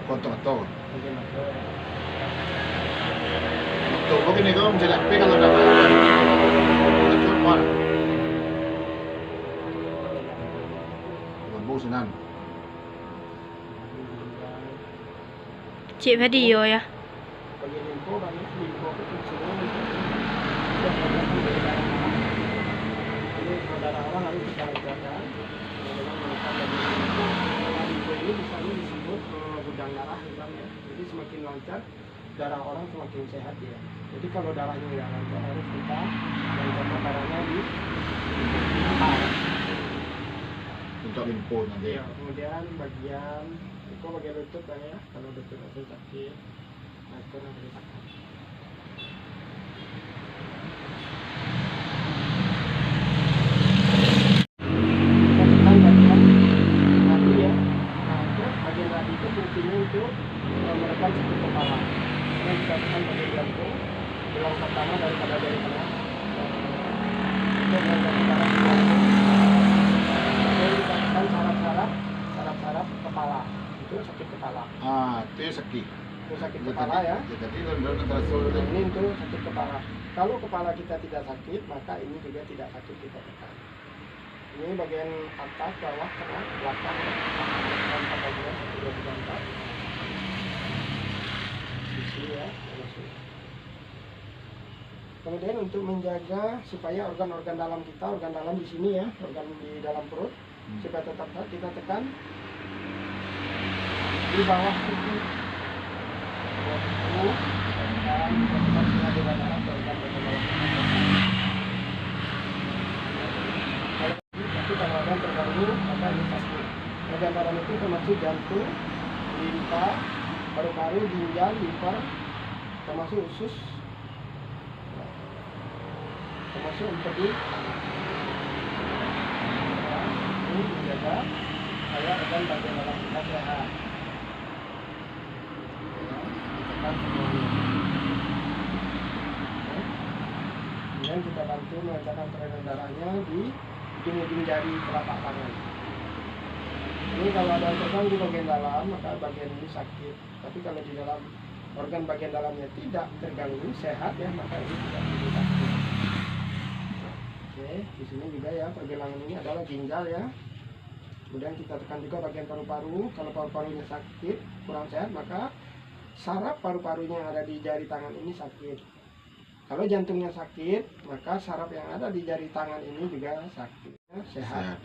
Kotor-kotor. bagian otot. Tuh, begini kau bisa lihat kalau darah lanjut mal. Bukan bosanan. Chị video ya. Bagian limpo banyak, limpo itu fungsinya untuk jadi kalau darah orang harus kita lancarkan dengan menekan bagian limpo. Karena limpo ini misalnya disebut gudang darah ya. Jadi semakin lancar darah orang semakin sehat ya. Jadi kalau darahnya nggak lancar harus kita lancarkan darahnya di kepala. Untuk limpo nanti. Ya, kemudian bagian lutut lah ya, kalau lutut ada sakit, nah itu nanti ditekan. Kita tekan bagian radi ya, nah itu bagian radi itu fungsinya untuk menekan sakit kepala. Kita bisa tekan bagian jantung, tulang pertama daripada dari tengah. Itu mengangkat darah ke jantung. Kemudian kita tekan saraf kepala. Itu sakit kepala. Itu ya sakit. Itu sakit kepala ya. Jadi antara shoulder. Ini untuk sakit kepala. Kalau kepala kita tidak sakit, maka ini juga tidak sakit kita tekan. Ini bagian atas, bawah, tengah, belakang, dan bagian 1, 2, 3, 4. Di sini ya. Kemudian untuk menjaga supaya organ-organ dalam kita, organ dalam di sini ya, organ di dalam perut, supaya tetap sehat, kita tekan di bawah kuku dan kita sengaja darah ke organ bagian bawah. Kalau organ terganggu maka ini sakit. Organ dalam itu termasuk jantung, limpa, paru-paru, ginjal, limfer, termasuk usus, termasuk empedu. Ini menjaga supaya organ bagian dalam kita sehat. Kemudian kita bantu melancarkan peredaran darahnya di ujung-ujung jari telapak tangan. Ini kalau ada terganggu bagian dalam maka bagian ini sakit. Tapi kalau di dalam organ bagian dalamnya tidak terganggu, sehat ya, maka ini tidak begitu sakit. Oke, di sini juga ya pergelangan ini adalah ginjal ya. Kemudian kita tekan juga bagian paru-paru. Kalau paru-parunya sakit, kurang sehat, maka saraf paru-parunya yang ada di jari tangan ini sakit. Kalau jantungnya sakit, maka saraf yang ada di jari tangan ini juga sakit. Ya, sehat.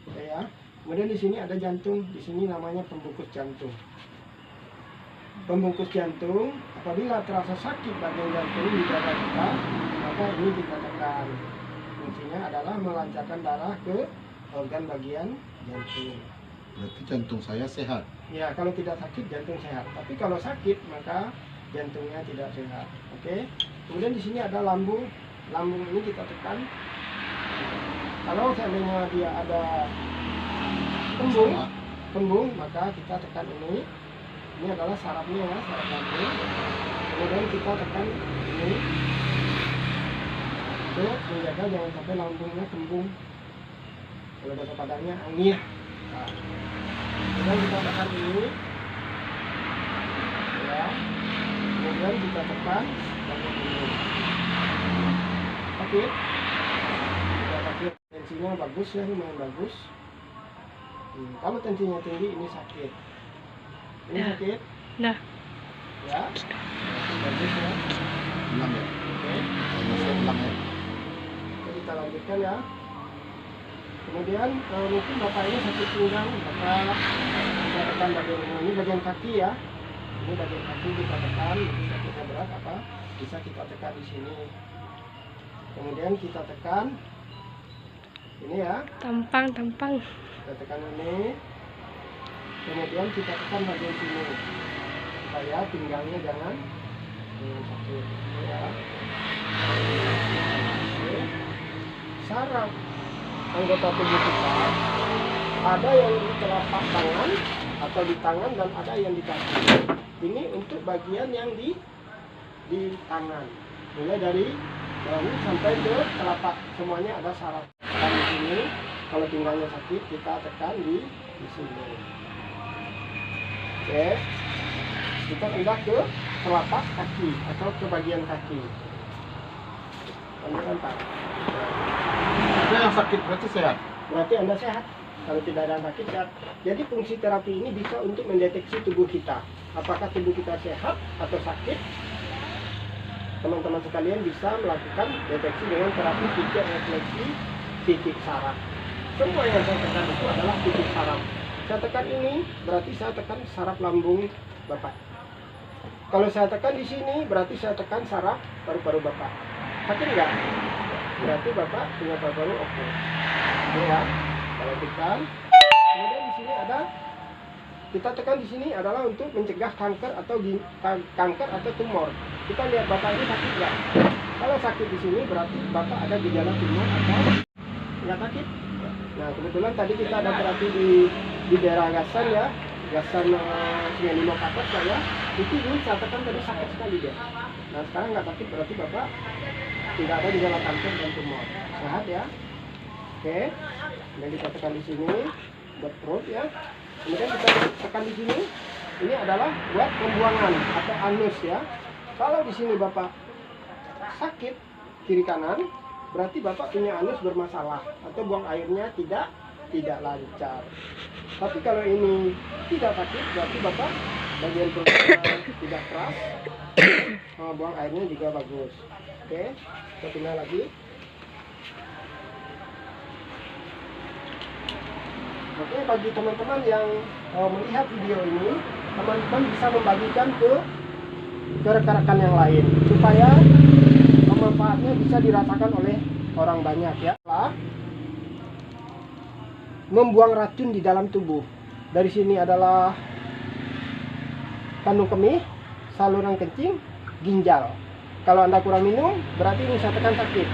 Oke ya. Kemudian di sini ada jantung. Di sini namanya pembungkus jantung. Pembungkus jantung, apabila terasa sakit bagian jantung di dada kita, maka ini kita tekan. Fungsinya adalah melancarkan darah ke organ bagian jantung. Berarti jantung saya sehat. Ya, kalau tidak sakit jantung sehat. Tapi kalau sakit maka jantungnya tidak sehat. Oke. Kemudian di sini ada lambung. Lambung ini kita tekan. Kalau seandainya dia ada kembung, maka kita tekan ini. Ini adalah sarafnya ya, saraf lambung. Kemudian kita tekan ini. Untuk menjaga jangan sampai lambungnya kembung. Kalau bahasa Padangnya angin. Nah, kemudian kita tekan ini ya, kemudian kita tekan bagian ini sakit, tensinya bagus ya, lumayan bagus. Kalau tensinya tinggi ini sakit, ini sakit Nah, ya, ini bagus ya. Enam ya. Oke, Masih 6 ya. jadi kita lanjutkan ya. Kemudian kalau mungkin bapak ini sakit pinggang, maka kita tekan bagian ini bagian kaki ya. Ini bagian kaki kita tekan, bisa kita berat apa? Bisa kita tekan di sini. Kemudian kita tekan ini ya. tampang. Kita tekan ini. Kemudian kita tekan bagian sini supaya pinggangnya jangan sakit. Ini ya. Oke. Saraf anggota tubuh kita ada yang di telapak tangan atau di tangan dan ada yang di kaki. Ini untuk bagian yang di tangan, mulai dari bahu sampai ke telapak, semuanya ada saraf. Dan di sini kalau pinggangnya sakit kita tekan di sini. Oke, Oke. Kita pindah ke telapak kaki atau ke bagian kaki. Lanjutkan Pak. Ada yang sakit berarti sehat. Berarti Anda sehat. Kalau tidak ada yang sakit, sehat. Jadi fungsi terapi ini bisa untuk mendeteksi tubuh kita. Apakah tubuh kita sehat atau sakit? Teman-teman sekalian bisa melakukan deteksi dengan terapi pijat refleksi titik saraf. Semua yang saya tekan itu adalah titik saraf. Saya tekan ini, berarti saya tekan saraf lambung Bapak. Kalau saya tekan di sini, berarti saya tekan saraf paru-paru Bapak. Sakit nggak? Berarti Bapak punya paru-paru oke. Ya, kalau tekan. Kemudian di sini ada, kita tekan di sini adalah untuk mencegah kanker atau tumor. Kita lihat Bapak ini sakit nggak? Kalau sakit di sini berarti Bapak ada gejala tumor atau nggak sakit. Nah, kebetulan tadi kita ada terapi di daerah Gasan ya, Gasan Sungai Limo Kapas ya. Itu dulu saya tekan tadi sakit sekali dia. Nah, sekarang nggak sakit berarti Bapak tidak ada gejala kanker dan tumor. Sehat ya. Oke. Dan kita tekan di sini buat perut ya. Kemudian kita tekan di sini. Ini adalah buat pembuangan atau anus ya. Kalau di sini Bapak sakit kiri kanan, berarti Bapak punya anus bermasalah atau buang airnya tidak lancar. Tapi kalau ini tidak sakit, berarti Bapak bagian perutnya tidak keras, buang airnya juga bagus. Oke, kita pindah lagi. Oke, bagi teman-teman yang melihat video ini, teman-teman bisa membagikan ke rekan-rekan yang lain supaya manfaatnya bisa dirasakan oleh orang banyak ya. Membuang racun di dalam tubuh. Dari sini adalah kandung kemih, saluran kencing, ginjal. Kalau Anda kurang minum, berarti ini saya tekan sakit.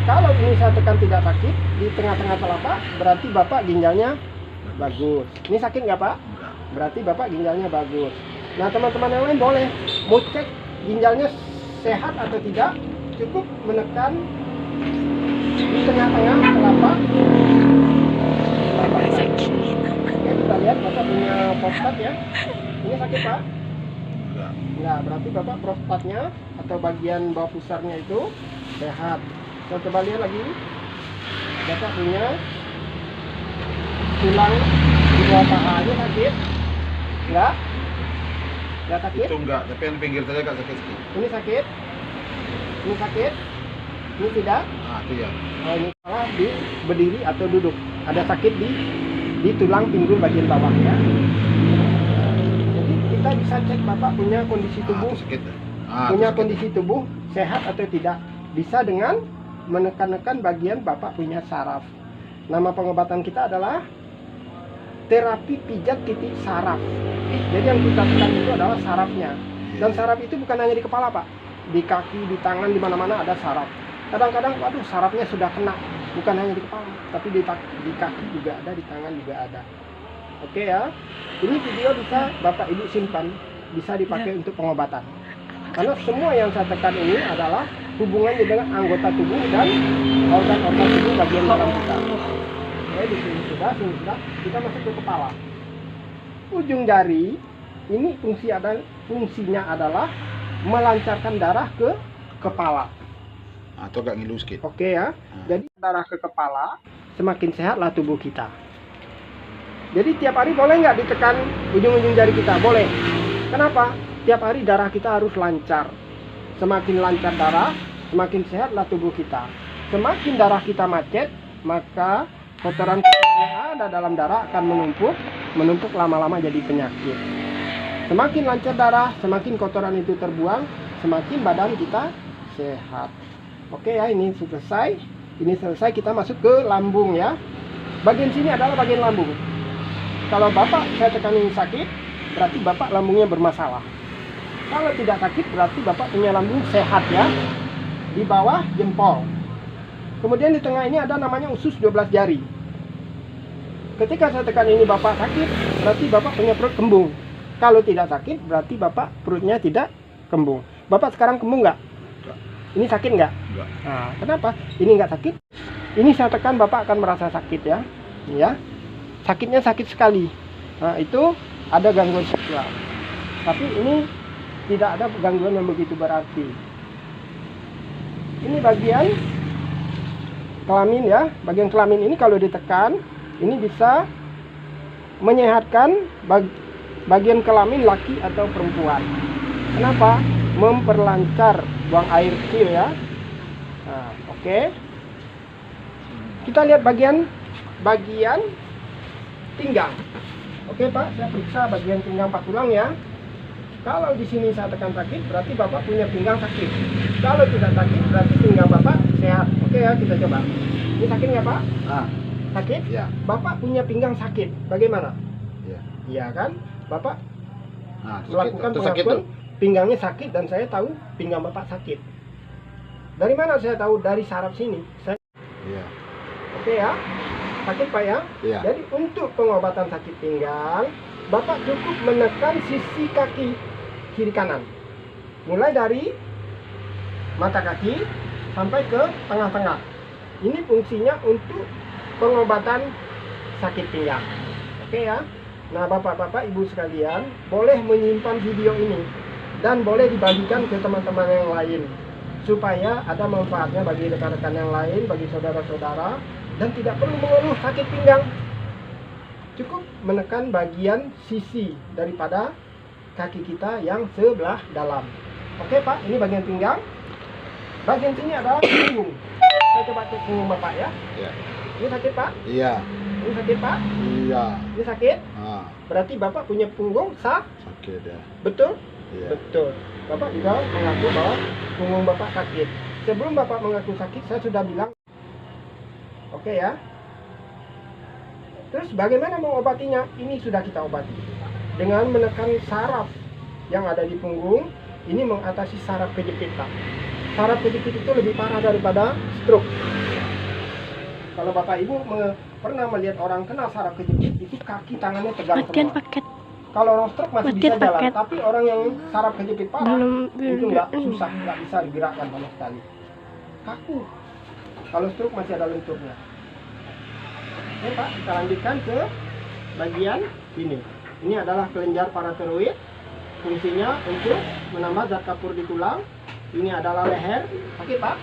Kalau ini saya tekan tidak sakit, di tengah-tengah telapak, berarti Bapak ginjalnya bagus. Ini sakit nggak Pak? Berarti Bapak ginjalnya bagus. Nah, teman-teman yang lain boleh mau cek ginjalnya sehat atau tidak, cukup menekan di tengah-tengah telapak. Oke, kita lihat Bapak punya prostat ya. Ini sakit Pak? Enggak, berarti Bapak prostatnya atau bagian bawah pusarnya itu sehat. Kita coba lihat lagi. Bapak punya tulang di bawah pahanya sakit? Enggak? Enggak sakit? Itu enggak, tapi yang pinggir saja agak sakit sedikit. Ini sakit? Ini sakit? Ini tidak? Ah, itu ya. Oh, ini salah di berdiri atau duduk. Ada sakit di tulang pinggul bagian bawah ya. Jadi kita bisa cek Bapak punya kondisi tubuh, Sakit. punya kondisi tubuh sehat atau tidak. Bisa dengan menekan-nekan bagian Bapak punya saraf. Nama pengobatan kita adalah terapi pijat titik saraf. Jadi yang kita tekan itu adalah sarafnya. Dan saraf itu bukan hanya di kepala Pak. Di kaki, di tangan, di mana-mana ada saraf. Kadang-kadang, waduh, sarafnya sudah kena. Bukan hanya di kepala, tapi di kaki juga ada, di tangan juga ada. Oke ya. Ini video bisa Bapak Ibu simpan, bisa dipakai untuk pengobatan. Karena semua yang saya tekan ini adalah hubungannya dengan anggota tubuh dan organ-organ tubuh bagian dalam kita. Oke, di sini sudah, kita masuk ke kepala. Ujung jari ini fungsinya adalah melancarkan darah ke kepala. Atau agak ngilu sedikit. Oke ya. Jadi darah ke kepala, semakin sehatlah tubuh kita. Jadi tiap hari boleh nggak ditekan ujung-ujung jari kita? Boleh. Kenapa? Tiap hari darah kita harus lancar. Semakin lancar darah, semakin sehatlah tubuh kita. Semakin darah kita macet, maka kotoran yang ada dalam darah akan menumpuk lama-lama jadi penyakit. Semakin lancar darah, semakin kotoran itu terbuang, semakin badan kita sehat. Oke ya, ini selesai. Ini selesai, kita masuk ke lambung ya. Bagian sini adalah bagian lambung. Kalau Bapak saya tekan ini sakit, berarti Bapak lambungnya bermasalah. Kalau tidak sakit, berarti Bapak punya lambung sehat ya. Di bawah jempol. Kemudian di tengah ini ada namanya usus 12 jari. Ketika saya tekan ini Bapak sakit, berarti Bapak punya perut kembung. Kalau tidak sakit, berarti Bapak perutnya tidak kembung. Bapak sekarang kembung nggak? Ini sakit nggak? Enggak. Nah, kenapa? Ini nggak sakit. Ini saya tekan Bapak akan merasa sakit ya. Ya, sakitnya sakit sekali. Nah, itu ada gangguan seksual. Tapi ini tidak ada gangguan yang begitu berarti. Ini bagian kelamin ya. Bagian kelamin ini kalau ditekan, ini bisa menyehatkan bagian kelamin laki atau perempuan. Kenapa? Memperlancar buang air kecil ya. Nah, oke. Kita lihat bagian pinggang. Oke Pak, saya periksa bagian pinggang Pak tulang ya. Kalau di sini saya tekan sakit, berarti Bapak punya pinggang sakit. Kalau tidak sakit, berarti pinggang Bapak sehat. Oke ya, kita coba. Ini sakit nggak Pak? Sakit? Ya. Bapak punya pinggang sakit. Bagaimana? Ya. Iya kan? Bapak Nah, melakukan itu sakit pengakuan tuh. pinggangnya sakit dan saya tahu pinggang Bapak sakit. Dari mana saya tahu? Dari saraf sini. Iya. Oke ya. Sakit Pak ya? Iya. Jadi untuk pengobatan sakit pinggang, Bapak cukup menekan sisi kaki kiri kanan. Mulai dari mata kaki sampai ke tengah-tengah. Ini fungsinya untuk pengobatan sakit pinggang. Oke ya. Nah, Bapak-bapak, Ibu sekalian, boleh menyimpan video ini dan boleh dibagikan ke teman-teman yang lain supaya ada manfaatnya bagi rekan-rekan yang lain, bagi saudara-saudara, dan tidak perlu mengeluh sakit pinggang. Cukup menekan bagian sisi daripada kaki kita yang sebelah dalam. Oke Pak, ini bagian pinggang. Bagian sini adalah punggung. Saya coba cek punggung Bapak ya. Iya. Ini sakit Pak? Iya. Ini sakit Pak? Iya. Ini sakit? Ah, Berarti Bapak punya punggung sakit ya. betul? Iya. Betul. Bapak juga mengaku bahwa punggung Bapak sakit. Sebelum Bapak mengaku sakit, saya sudah bilang. Oke ya. Terus bagaimana mengobatinya? Ini sudah kita obati. Dengan menekan saraf yang ada di punggung, ini mengatasi saraf kejepit Pak. Saraf kejepit itu lebih parah daripada stroke. Kalau Bapak Ibu pernah melihat orang kena saraf kejepit, itu kaki tangannya tegang Latihan semua. paket. Kalau orang stroke masih Latihan bisa jalan, paket. tapi orang yang saraf kejepit parah itu nggak belum. susah, nggak bisa digerakkan sama sekali. Kaku. Kalau stroke masih ada lenturnya. Oke Pak, kita lanjutkan ke bagian ini. Ini adalah kelenjar paratiroid. Fungsinya untuk menambah zat kapur di tulang. Ini adalah leher. Sakit Pak?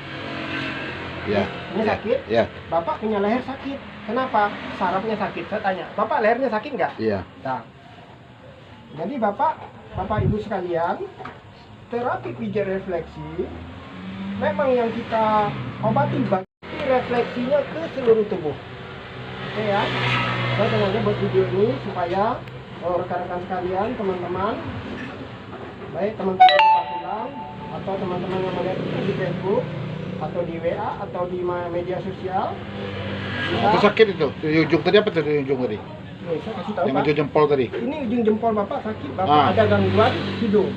Iya. Ini sakit? Iya. Bapak punya leher sakit. Kenapa? Sarafnya sakit. Saya tanya, Bapak lehernya sakit nggak? Iya. Nah, jadi Bapak Ibu sekalian, terapi pijat refleksi memang yang kita obati bagi refleksinya ke seluruh tubuh. Oke ya, saya sengaja buat video ini supaya rekan-rekan sekalian, teman-teman, baik teman-teman di Pakulang atau teman-teman yang melihat itu di Facebook atau di WA atau di media sosial, Itu sakit itu. Di ujung tadi apa tuh di ujung tadi? nih, saya kasih tahu Yang Pak. ujung jempol tadi. Ini ujung jempol Bapak sakit, Bapak Ah. ada gangguan hidung.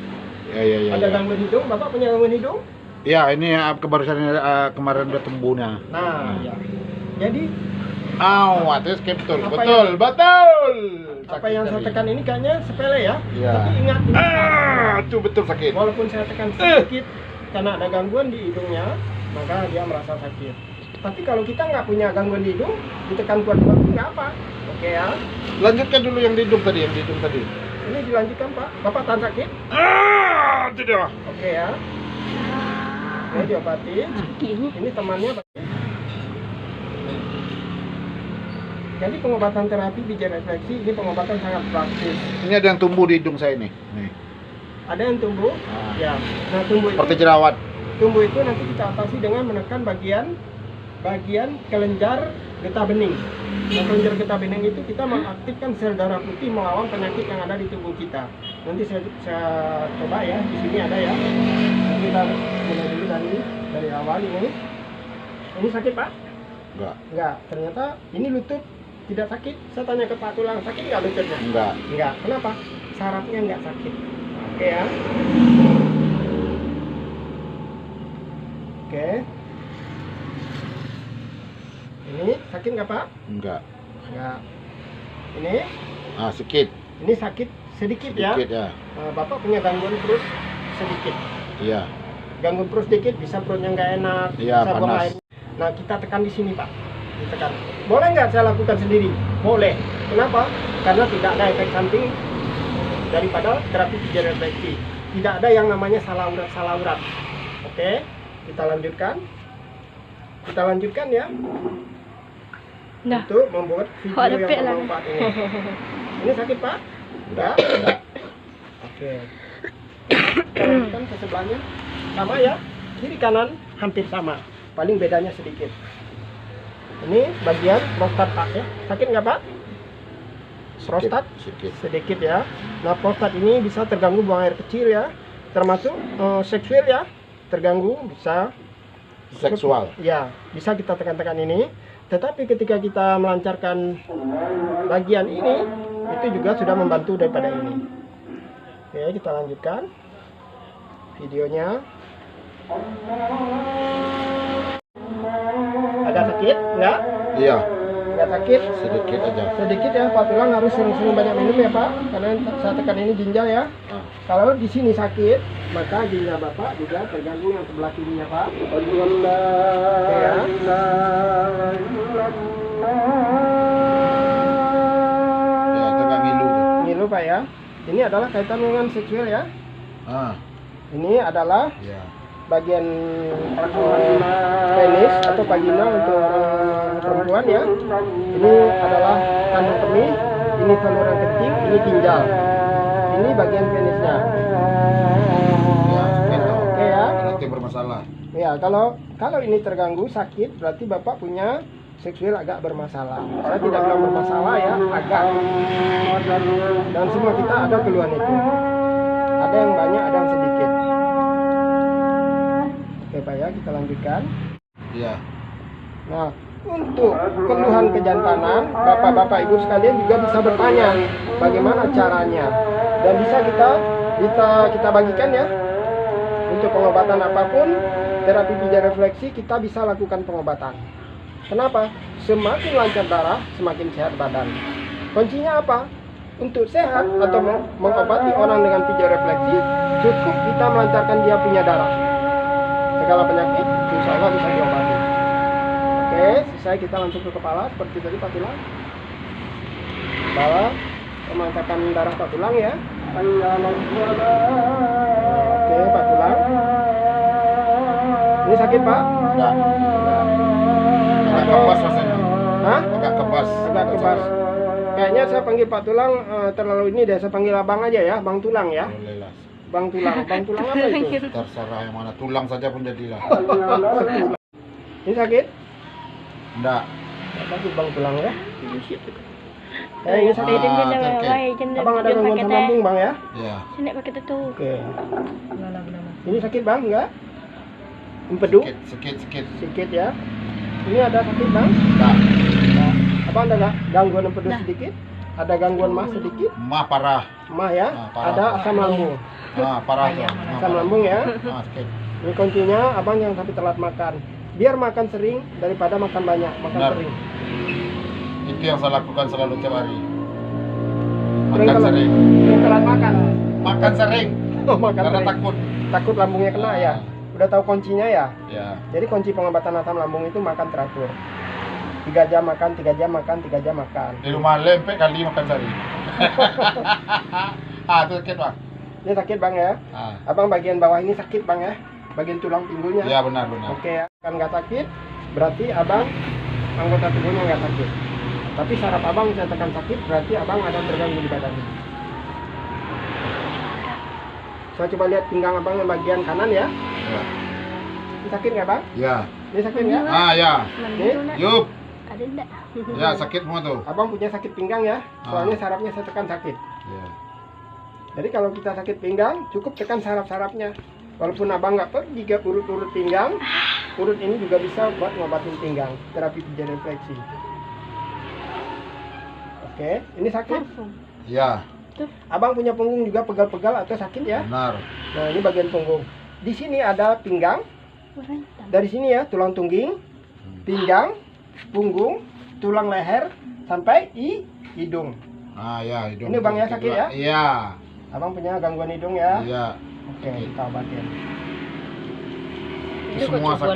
Iya, iya, iya. Ada Iya, gangguan hidung, Bapak punya gangguan hidung? ya, ini kemarin udah tembuhnya. Nah, ya. Jadi Itu skip betul. Apa Betul, betul. apa Sakit yang saya tadi. tekan ini kayaknya sepele ya. Iya. Tapi ingat, Itu betul sakit. walaupun saya tekan sedikit karena ada gangguan di hidungnya, maka dia merasa sakit. Tapi kalau kita nggak punya gangguan di hidung, ditekan kuat-kuat nggak apa. Oke ya. Lanjutkan dulu yang di hidung tadi, Ini dilanjutkan Pak. Bapak tahan sakit? Itu dia. Oke ya. Ini diobatin. Gini. Ini temannya Pak. Jadi pengobatan terapi pijat refleksi ini pengobatan sangat praktis. Ini ada yang tumbuh di hidung saya nih. Nih. Ada yang tumbuh, Ah. ya. Nah tumbuh Seperti itu, jerawat. nanti kita atasi dengan menekan bagian kelenjar getah bening. Nah, kelenjar getah bening itu kita mengaktifkan sel darah putih melawan penyakit yang ada di tubuh kita. Nanti saya coba ya, di sini ada ya. Nanti kita mulai dulu dari awal ini. Ini sakit Pak? Enggak. Enggak. Ternyata ini lutut tidak sakit. Saya tanya ke Pak Tulang, sakit nggak lututnya? Enggak. Enggak. Kenapa? Sarafnya nggak sakit. Oke ya. Oke. Ini sakit nggak Pak? Enggak. Enggak. Ini Sedikit. ini sakit sedikit ya. Sedikit ya. Bapak punya gangguan perut sedikit. Iya. Gangguan perut sedikit, bisa perutnya nggak enak, Iya, bisa buang panas. air. Nah kita tekan di sini Pak. Ditekan. Boleh nggak saya lakukan sendiri? Boleh. Kenapa? Karena tidak ada efek samping daripada terapi pijat refleksi. Tidak ada yang namanya salah urat. Oke, kita lanjutkan. Kita lanjutkan ya. Dah. Untuk membuat video Kok ada yang pek lah. bermanfaat ini. Ini sakit Pak? Enggak? Oke. Kita lanjutkan ke sebelahnya. Sama ya. Kiri kanan hampir sama. Paling bedanya sedikit. Ini bagian prostat Pak ya. Sakit nggak Pak? Prostat? Sedikit. Sedikit ya. Nah, prostat ini bisa terganggu buang air kecil ya. Termasuk seksual ya. Terganggu bisa Seksual. ya, bisa kita tekan-tekan ini. Tetapi ketika kita melancarkan bagian ini, itu juga sudah membantu daripada ini. Oke, kita lanjutkan videonya. Agak sakit? Enggak? Iya, Enggak sakit? sedikit aja. Sedikit ya, Pak Tulang harus sering-sering banyak minum ya Pak. Karena saya tekan ini ginjal ya. Ah. Kalau di sini sakit, maka ginjal Bapak juga terganggu yang sebelah kirinya Pak. Oke ya. Ya, itu nggak ngilu tuh. Ngilu Pak ya. Ini adalah kaitan dengan seksual ya. Ah, Ini adalah ya. bagian penis atau vagina untuk orang perempuan ya. Ini adalah kandung kemih, ini saluran kencing, ini ginjal. Ini bagian penisnya. Ya, itu. Oke ya. Berarti bermasalah. Ya, kalau ini terganggu sakit berarti Bapak punya seksual agak bermasalah. Saya tidak bilang bermasalah ya, agak. Dan semua kita ada keluhan itu. Ada yang banyak, ada yang sedikit. Oke Pak ya, kita lanjutkan. Iya. Nah, untuk keluhan kejantanan, Bapak-bapak Ibu sekalian juga bisa bertanya bagaimana caranya. Dan bisa kita bagikan ya. Untuk pengobatan apapun, terapi pijat refleksi kita bisa lakukan pengobatan. Kenapa? Semakin lancar darah, semakin sehat badan. Kuncinya apa? Untuk sehat atau mengobati orang dengan pijat refleksi, cukup kita melancarkan dia punya darah. Segala penyakit, insya Allah bisa diobati. Oke, selesai kita langsung ke kepala seperti tadi Pak Tulang. Kepala, memancarkan darah Pak Tulang ya. Oke, Pak Tulang. Ini sakit Pak? Enggak. Agak kebas rasanya. Hah? Agak kebas. Agak kebas. Kayaknya saya panggil Pak Tulang terlalu ini deh. Saya panggil abang aja ya, Bang Tulang ya. Boleh lah. Bang Tulang. Bang Tulang apa itu? Terserah yang mana. Tulang saja pun jadilah. Ini sakit? Enggak. Sakit Bang Tulang ya. Ini Ini sakit. terkait. Abang ada gangguan asam lambung Bang ya? Ya. Sini pakai tu. Oke. Ini sakit Bang enggak? Empedu? Sedikit. Sedikit ya. Ini ada sakit Bang? Enggak. Nah, abang ada nggak gangguan empedu Nah. sedikit? Ada gangguan mah sedikit? Mah parah. Mah ya? Parah. Ada asam lambung. Parah tuh. Asam lambung ya. Sakit. Ini kuncinya abang yang sampai telat makan. Biar makan sering daripada makan banyak. Makan Benar. sering. Itu yang saya lakukan selalu tiap hari. Sering Makan telat- sering. Sering telat makan. Makan sering. Oh, makan Karena sering. takut. Takut lambungnya kena ya. Udah tahu kuncinya ya. Ya. Jadi kunci pengobatan asam lambung itu makan teratur. 3 jam makan, 3 jam makan, 3 jam makan. Di rumah lempek kali makan sehari. Itu sakit Bang. Ini sakit Bang ya. Abang bagian bawah ini sakit Bang ya. Bagian tulang pinggulnya. Ya benar. Oke ya, kan nggak sakit, berarti abang anggota tubuhnya nggak sakit. Tapi saraf abang saya tekan sakit, berarti abang ada terganggu di badannya. Saya coba lihat pinggang abang yang bagian kanan ya. Ya. Ini sakit nggak bang? Ya. Ini sakit nggak? Ya. Mana Yup. ada enggak? Ya sakit semua tuh. Abang punya sakit pinggang ya, soalnya sarafnya saya tekan sakit. Ya. Jadi kalau kita sakit pinggang, cukup tekan saraf-sarafnya. Walaupun abang nggak pergi ke urut-urut pinggang, urut ini juga bisa buat ngobatin pinggang, terapi pijat refleksi. Oke, ini sakit. Ya. Abang punya punggung juga pegal-pegal atau sakit ya? Benar. Nah, ini bagian punggung. Di sini ada pinggang. Dari sini ya, tulang tungging, pinggang, punggung, tulang leher, sampai hidung. Ya hidung. Ini Bang ya sakit ya? Iya. Abang punya gangguan hidung ya? Iya. Oke, kita obatin. Itu semua sakit.